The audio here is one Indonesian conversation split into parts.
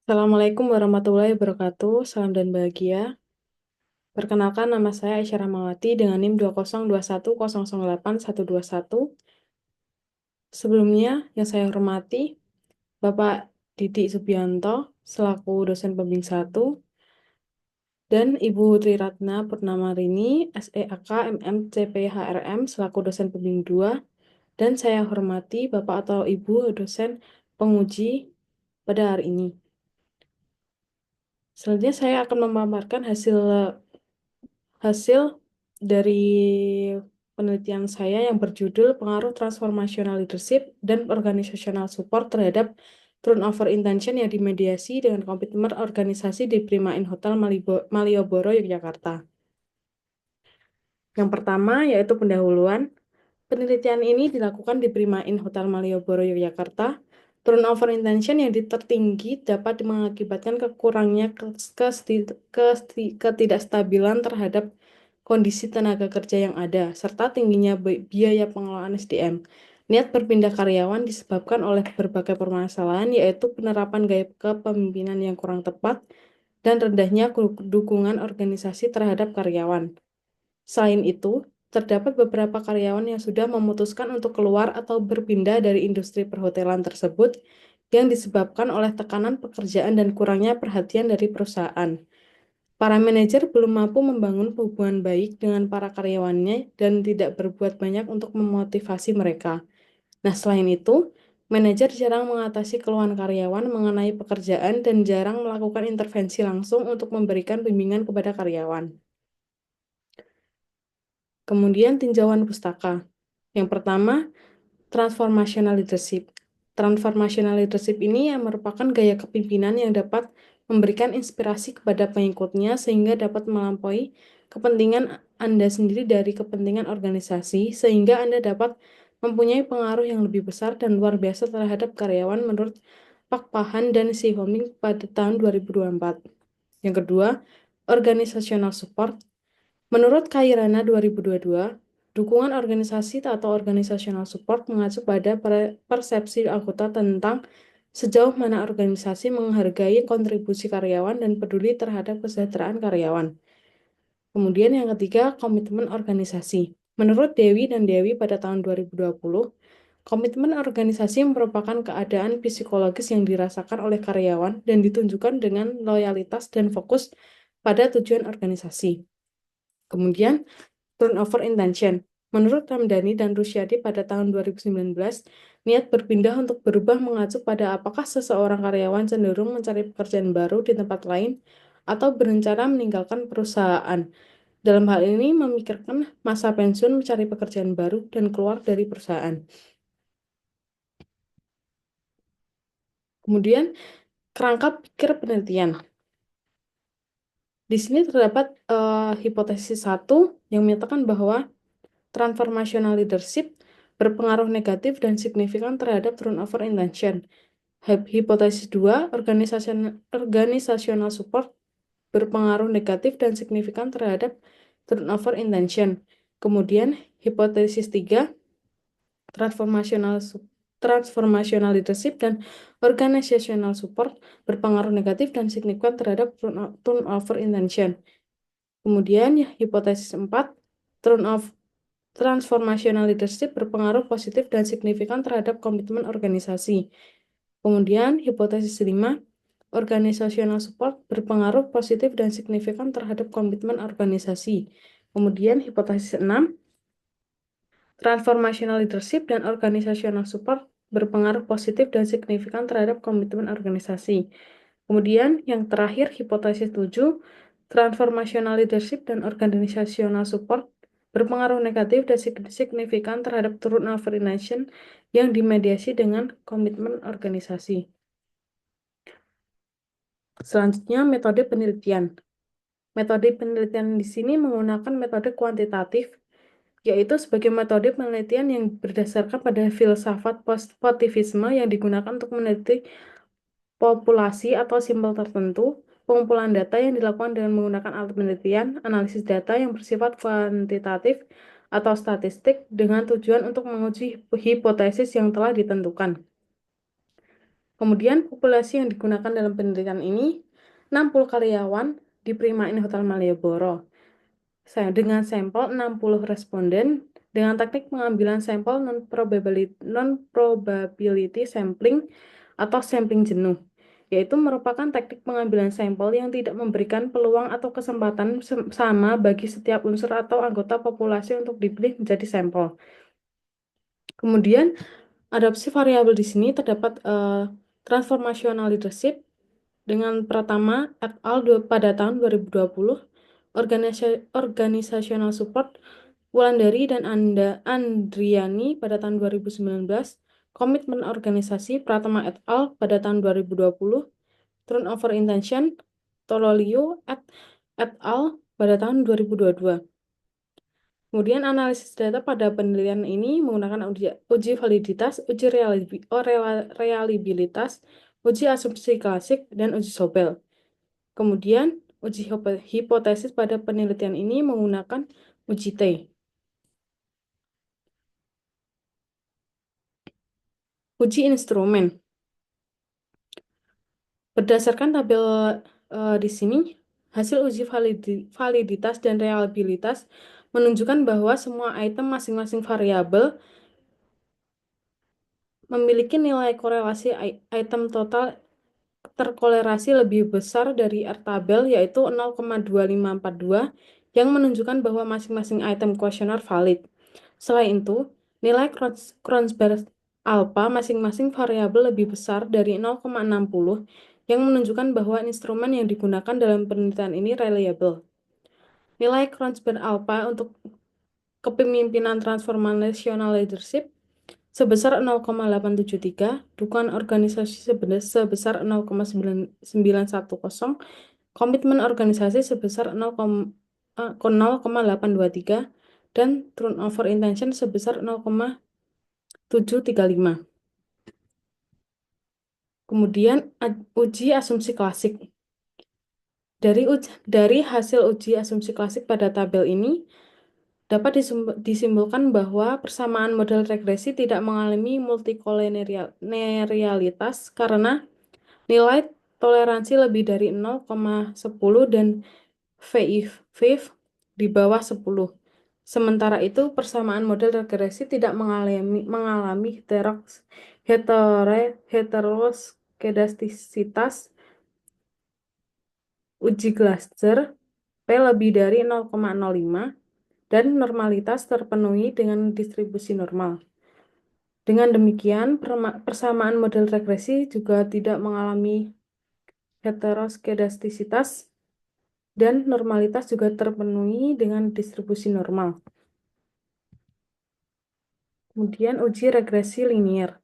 Assalamualaikum warahmatullahi wabarakatuh. Salam dan bahagia. Perkenalkan, nama saya Aisyah Rahmawati dengan NIM 20210081121. Sebelumnya, yang saya hormati Bapak Didik Subianto selaku dosen pembimbing 1 dan Ibu Triratna Purnamarini SEAK MM CPHRM selaku dosen pembimbing 2, dan saya hormati Bapak atau Ibu dosen penguji pada hari ini. Selanjutnya saya akan memaparkan hasil dari penelitian saya yang berjudul Pengaruh Transformational Leadership dan Organizational Support terhadap Turnover Intention yang dimediasi dengan komitmen organisasi di Prima Inn Hotel Malioboro, Yogyakarta. Yang pertama yaitu pendahuluan. Penelitian ini dilakukan di Prima Inn Hotel Malioboro, Yogyakarta. Turnover intention yang tertinggi dapat mengakibatkan kekurangnya ketidakstabilan terhadap kondisi tenaga kerja yang ada, serta tingginya biaya pengelolaan SDM. Niat berpindah karyawan disebabkan oleh berbagai permasalahan, yaitu penerapan gaya kepemimpinan yang kurang tepat dan rendahnya dukungan organisasi terhadap karyawan. Selain itu, terdapat beberapa karyawan yang sudah memutuskan untuk keluar atau berpindah dari industri perhotelan tersebut yang disebabkan oleh tekanan pekerjaan dan kurangnya perhatian dari perusahaan. Para manajer belum mampu membangun hubungan baik dengan para karyawannya dan tidak berbuat banyak untuk memotivasi mereka. Nah, selain itu, manajer jarang mengatasi keluhan karyawan mengenai pekerjaan dan jarang melakukan intervensi langsung untuk memberikan bimbingan kepada karyawan. Kemudian tinjauan pustaka. Yang pertama, transformational leadership. Transformational leadership ini yang merupakan gaya kepemimpinan yang dapat memberikan inspirasi kepada pengikutnya sehingga dapat melampaui kepentingan Anda sendiri dari kepentingan organisasi, sehingga Anda dapat mempunyai pengaruh yang lebih besar dan luar biasa terhadap karyawan menurut Pak Pahan dan Si Homing pada tahun 2024. Yang kedua, organizational support. Menurut Kairana 2022, dukungan organisasi atau organizational support mengacu pada persepsi anggota tentang sejauh mana organisasi menghargai kontribusi karyawan dan peduli terhadap kesejahteraan karyawan. Kemudian yang ketiga, komitmen organisasi. Menurut Dewi dan Dewi pada tahun 2020, komitmen organisasi merupakan keadaan psikologis yang dirasakan oleh karyawan dan ditunjukkan dengan loyalitas dan fokus pada tujuan organisasi. Kemudian, turnover intention. Menurut Ramdhani dan Rusyadi pada tahun 2019, niat berpindah untuk berubah mengacu pada apakah seseorang karyawan cenderung mencari pekerjaan baru di tempat lain atau berencana meninggalkan perusahaan. Dalam hal ini memikirkan masa pensiun, mencari pekerjaan baru, dan keluar dari perusahaan. Kemudian, kerangka pikir penelitian. Di sini terdapat hipotesis satu yang menyatakan bahwa transformational leadership berpengaruh negatif dan signifikan terhadap turnover intention. Hipotesis 2, organizational support berpengaruh negatif dan signifikan terhadap turnover intention. Kemudian hipotesis 3, transformational leadership dan organizational support berpengaruh negatif dan signifikan terhadap turnover intention. Kemudian hipotesis 4, transformational leadership berpengaruh positif dan signifikan terhadap komitmen organisasi. Kemudian hipotesis 5, organizational support berpengaruh positif dan signifikan terhadap komitmen organisasi. Kemudian hipotesis 6, transformational leadership dan organizational support berpengaruh positif dan signifikan terhadap komitmen organisasi. Kemudian yang terakhir hipotesis 7, transformational leadership dan organizational support berpengaruh negatif dan signifikan terhadap turnover intention yang dimediasi dengan komitmen organisasi. Selanjutnya, metode penelitian. Metode penelitian di sini menggunakan metode kuantitatif, yaitu sebagai metode penelitian yang berdasarkan pada filsafat positivisme yang digunakan untuk meneliti populasi atau simbol tertentu. Pengumpulan data yang dilakukan dengan menggunakan alat penelitian, analisis data yang bersifat kuantitatif atau statistik dengan tujuan untuk menguji hipotesis yang telah ditentukan. Kemudian populasi yang digunakan dalam penelitian ini 60 karyawan di Prima Inn Hotel Malioboro. Dengan sampel 60 responden dengan teknik pengambilan sampel non-probability sampling atau sampling jenuh, yaitu merupakan teknik pengambilan sampel yang tidak memberikan peluang atau kesempatan sama bagi setiap unsur atau anggota populasi untuk dipilih menjadi sampel. Kemudian adopsi variabel di sini terdapat transformational leadership dengan pertama et al. Pada tahun 2020, organizational support Wulandari dan Andriani pada tahun 2019, komitmen organisasi Pratama et al. Pada tahun 2020, turnover intention Tololio et al. Pada tahun 2022. Kemudian analisis data pada penelitian ini menggunakan uji validitas, uji reliabilitas, uji asumsi klasik, dan uji Sobel. Kemudian uji hipotesis pada penelitian ini menggunakan uji T. Uji instrumen. Berdasarkan tabel di sini, hasil uji validitas dan reliabilitas menunjukkan bahwa semua item masing-masing variabel memiliki nilai korelasi item total terkolerasi lebih besar dari R tabel, yaitu 0,2542, yang menunjukkan bahwa masing-masing item kuesioner valid. Selain itu, nilai Kronsberg alpha masing-masing variabel lebih besar dari 0,60, yang menunjukkan bahwa instrumen yang digunakan dalam penelitian ini reliable. Nilai Kronsberg alpha untuk kepemimpinan transformational leadership sebesar 0,873, dukungan organisasi sebesar 0,910, komitmen organisasi sebesar 0,823, dan turnover intention sebesar 0,735. Kemudian uji asumsi klasik. Dari hasil uji asumsi klasik pada tabel ini, dapat disimpulkan bahwa persamaan model regresi tidak mengalami multikolenialitas karena nilai toleransi lebih dari 0,10 dan VIF di bawah 10. Sementara itu, persamaan model regresi tidak mengalami heteroskedastisitas uji Glasser P lebih dari 0,05 dan normalitas terpenuhi dengan distribusi normal. Dengan demikian, persamaan model regresi juga tidak mengalami heteroskedastisitas dan normalitas juga terpenuhi dengan distribusi normal. Kemudian uji regresi linier.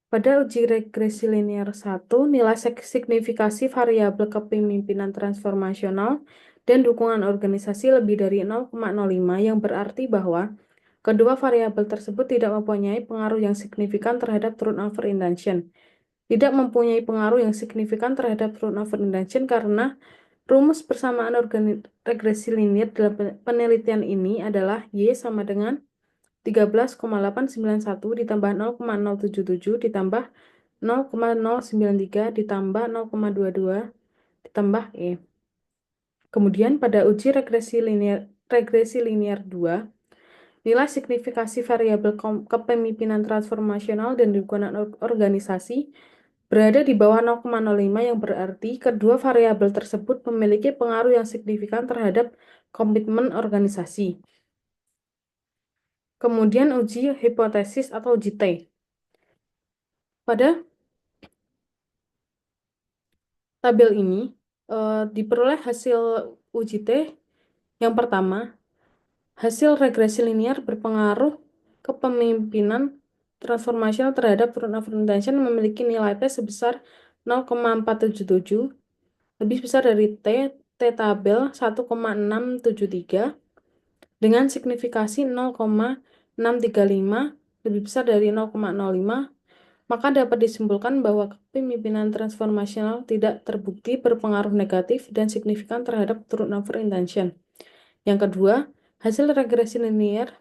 Pada uji regresi linier 1, nilai signifikasi variabel kepemimpinan transformasional dan dukungan organisasi lebih dari 0,05, yang berarti bahwa kedua variabel tersebut tidak mempunyai pengaruh yang signifikan terhadap turnover intention. Tidak mempunyai pengaruh yang signifikan terhadap turnover intention karena rumus persamaan regresi linier dalam penelitian ini adalah Y sama dengan 13,891 ditambah 0,077 ditambah 0,093 ditambah 0,22 ditambah E. Kemudian pada uji regresi linier 2, nilai signifikasi variabel kepemimpinan transformasional dan dukungan organisasi berada di bawah 0,05, yang berarti kedua variabel tersebut memiliki pengaruh yang signifikan terhadap komitmen organisasi. Kemudian uji hipotesis atau uji T. Pada tabel ini diperoleh hasil uji T. Yang pertama, hasil regresi linier berpengaruh kepemimpinan transformasional terhadap turnover intention memiliki nilai T sebesar 0,477, lebih besar dari T tabel 1,673, dengan signifikasi 0,635, lebih besar dari 0,05, maka dapat disimpulkan bahwa kepemimpinan transformasional tidak terbukti berpengaruh negatif dan signifikan terhadap turnover intention. Yang kedua, hasil regresi linier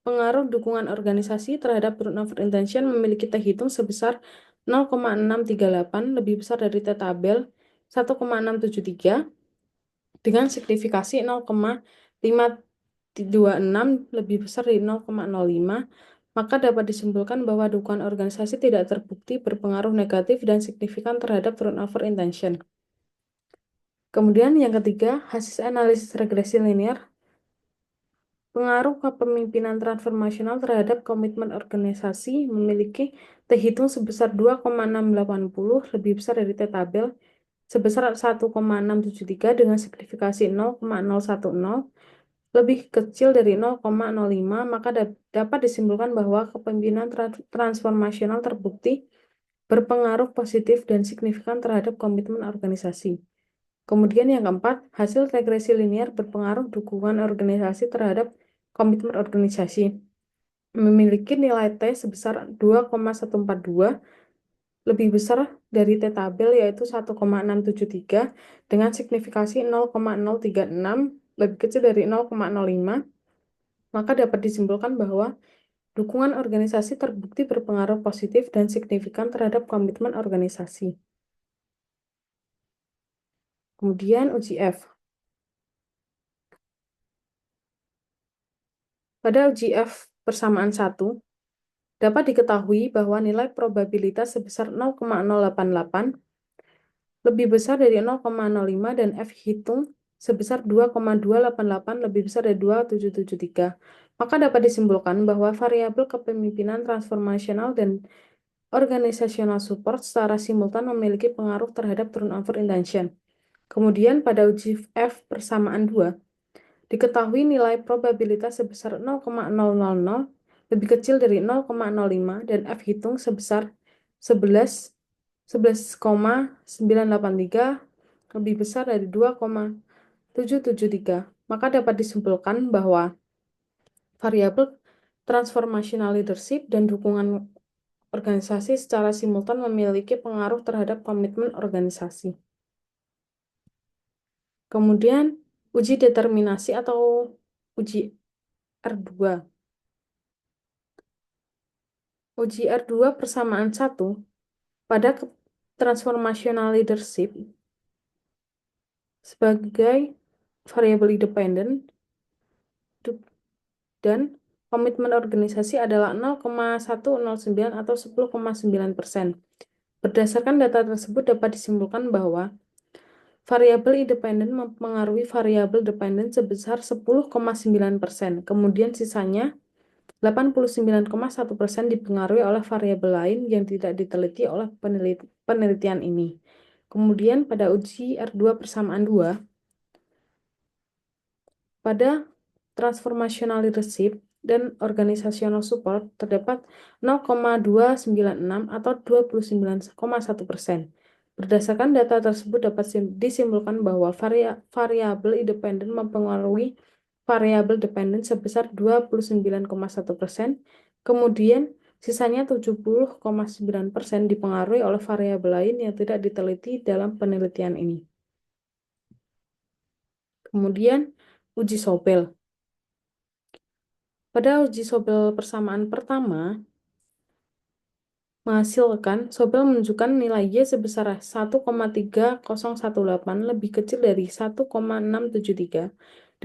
pengaruh dukungan organisasi terhadap turnover intention memiliki T hitung sebesar 0,638 lebih besar dari T tabel 1,673 dengan signifikasi 0,526 lebih besar dari 0,05, maka dapat disimpulkan bahwa dukungan organisasi tidak terbukti berpengaruh negatif dan signifikan terhadap turnover intention. Kemudian yang ketiga, hasil analisis regresi linear. Pengaruh kepemimpinan transformasional terhadap komitmen organisasi memiliki T hitung sebesar 2,680 lebih besar dari T tabel sebesar 1,673 dengan signifikasi 0,010 lebih kecil dari 0,05, maka dapat disimpulkan bahwa kepemimpinan transformasional terbukti berpengaruh positif dan signifikan terhadap komitmen organisasi. Kemudian yang keempat, hasil regresi linear berpengaruh dukungan organisasi terhadap komitmen organisasi memiliki nilai T sebesar 2,142 lebih besar dari T tabel yaitu 1,673 dengan signifikasi 0,036 lebih kecil dari 0,05, maka dapat disimpulkan bahwa dukungan organisasi terbukti berpengaruh positif dan signifikan terhadap komitmen organisasi. Kemudian uji F. Pada uji F persamaan 1, dapat diketahui bahwa nilai probabilitas sebesar 0,088 lebih besar dari 0,05 dan F hitung sebesar 2,288 lebih besar dari 2,773. Maka dapat disimpulkan bahwa variabel kepemimpinan transformasional dan organizational support secara simultan memiliki pengaruh terhadap turnover intention. Kemudian pada uji F persamaan 2, diketahui nilai probabilitas sebesar 0,000 lebih kecil dari 0,05 dan F hitung sebesar 11,983 lebih besar dari 2,773. Maka dapat disimpulkan bahwa variabel transformational leadership dan dukungan organisasi secara simultan memiliki pengaruh terhadap komitmen organisasi. Kemudian uji determinasi atau uji R2. Uji R2 persamaan 1 pada transformational leadership sebagai variabel independen dan komitmen organisasi adalah 0,109 atau 10,9%. Berdasarkan data tersebut dapat disimpulkan bahwa variabel independen mempengaruhi variabel dependen sebesar 10,9%. Kemudian sisanya 89,1% dipengaruhi oleh variabel lain yang tidak diteliti oleh penelitian ini. Kemudian pada uji R2 persamaan 2, pada transformational leadership dan organizational support terdapat 0,296 atau 29,1%. Berdasarkan data tersebut dapat disimpulkan bahwa variabel independen mempengaruhi variabel dependen sebesar 29,1%, kemudian sisanya 70,9% dipengaruhi oleh variabel lain yang tidak diteliti dalam penelitian ini. Kemudian uji Sobel. Pada uji Sobel persamaan pertama, Sobel menunjukkan nilai Y sebesar 1,3018 lebih kecil dari 1,673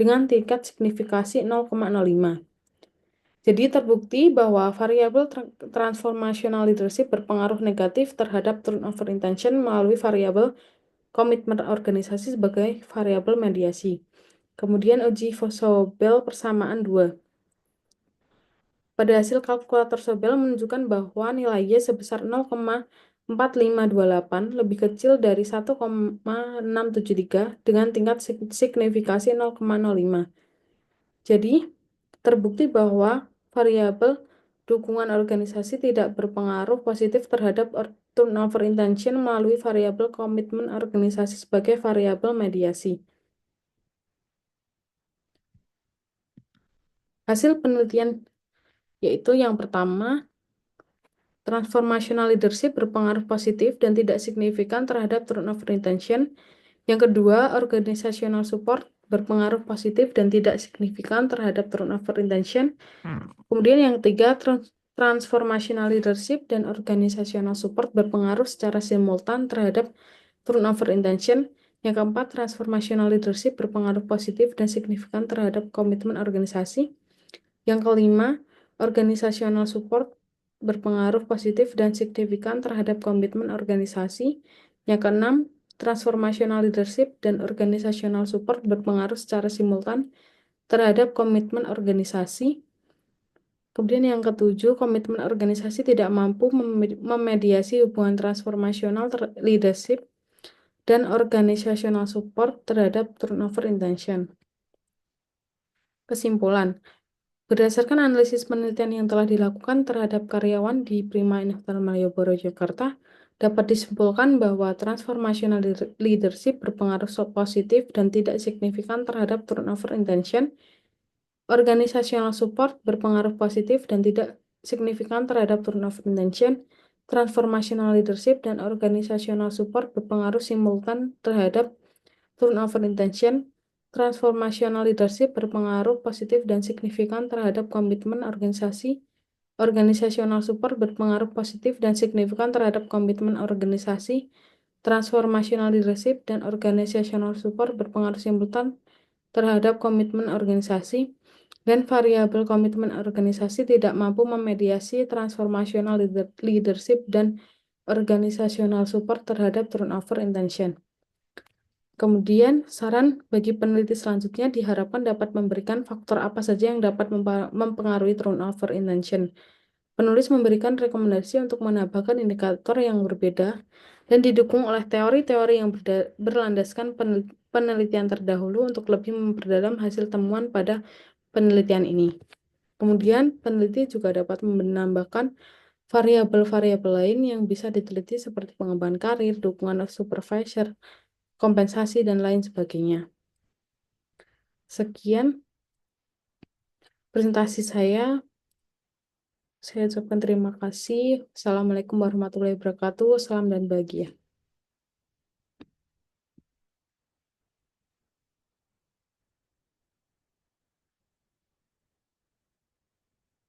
dengan tingkat signifikasi 0,05. Jadi terbukti bahwa variabel transformational leadership berpengaruh negatif terhadap turnover intention melalui variabel komitmen organisasi sebagai variabel mediasi. Kemudian uji Sobel persamaan 2. Pada hasil kalkulator Sobel menunjukkan bahwa nilai Y sebesar 0,4528 lebih kecil dari 1,673 dengan tingkat signifikasi 0,05. Jadi, terbukti bahwa variabel dukungan organisasi tidak berpengaruh positif terhadap turnover intention melalui variabel komitmen organisasi sebagai variabel mediasi. Hasil penelitian yaitu yang pertama, transformational leadership berpengaruh positif dan tidak signifikan terhadap turnover intention. Yang kedua, organizational support berpengaruh positif dan tidak signifikan terhadap turnover intention. Kemudian yang ketiga, transformational leadership dan organizational support berpengaruh secara simultan terhadap turnover intention. Yang keempat, transformational leadership berpengaruh positif dan signifikan terhadap komitmen organisasi. Yang kelima, organizational support berpengaruh positif dan signifikan terhadap komitmen organisasi. Yang keenam, transformational leadership dan organizational support berpengaruh secara simultan terhadap komitmen organisasi. Kemudian yang ketujuh, komitmen organisasi tidak mampu memediasi hubungan transformational leadership dan organizational support terhadap turnover intention. Kesimpulan, berdasarkan analisis penelitian yang telah dilakukan terhadap karyawan di Prima Innovator Malioboro, Jakarta, dapat disimpulkan bahwa transformational leadership berpengaruh positif dan tidak signifikan terhadap turnover intention. Organizational support berpengaruh positif dan tidak signifikan terhadap turnover intention. Transformational leadership dan organizational support berpengaruh simultan terhadap turnover intention. Transformational leadership berpengaruh positif dan signifikan terhadap komitmen organisasi. Organizational support berpengaruh positif dan signifikan terhadap komitmen organisasi. Transformational leadership dan organizational support berpengaruh simultan terhadap komitmen organisasi. Dan variabel komitmen organisasi tidak mampu memediasi transformational leadership dan organizational support terhadap turnover intention. Kemudian, saran bagi peneliti selanjutnya diharapkan dapat memberikan faktor apa saja yang dapat mempengaruhi turnover intention. Penulis memberikan rekomendasi untuk menambahkan indikator yang berbeda dan didukung oleh teori-teori yang berlandaskan penelitian terdahulu untuk lebih memperdalam hasil temuan pada penelitian ini. Kemudian, peneliti juga dapat menambahkan variabel-variabel lain yang bisa diteliti seperti pengembangan karir, dukungan supervisor, kompensasi, dan lain sebagainya. Sekian presentasi saya. Saya ucapkan terima kasih. Assalamualaikum warahmatullahi wabarakatuh. Salam dan bahagia.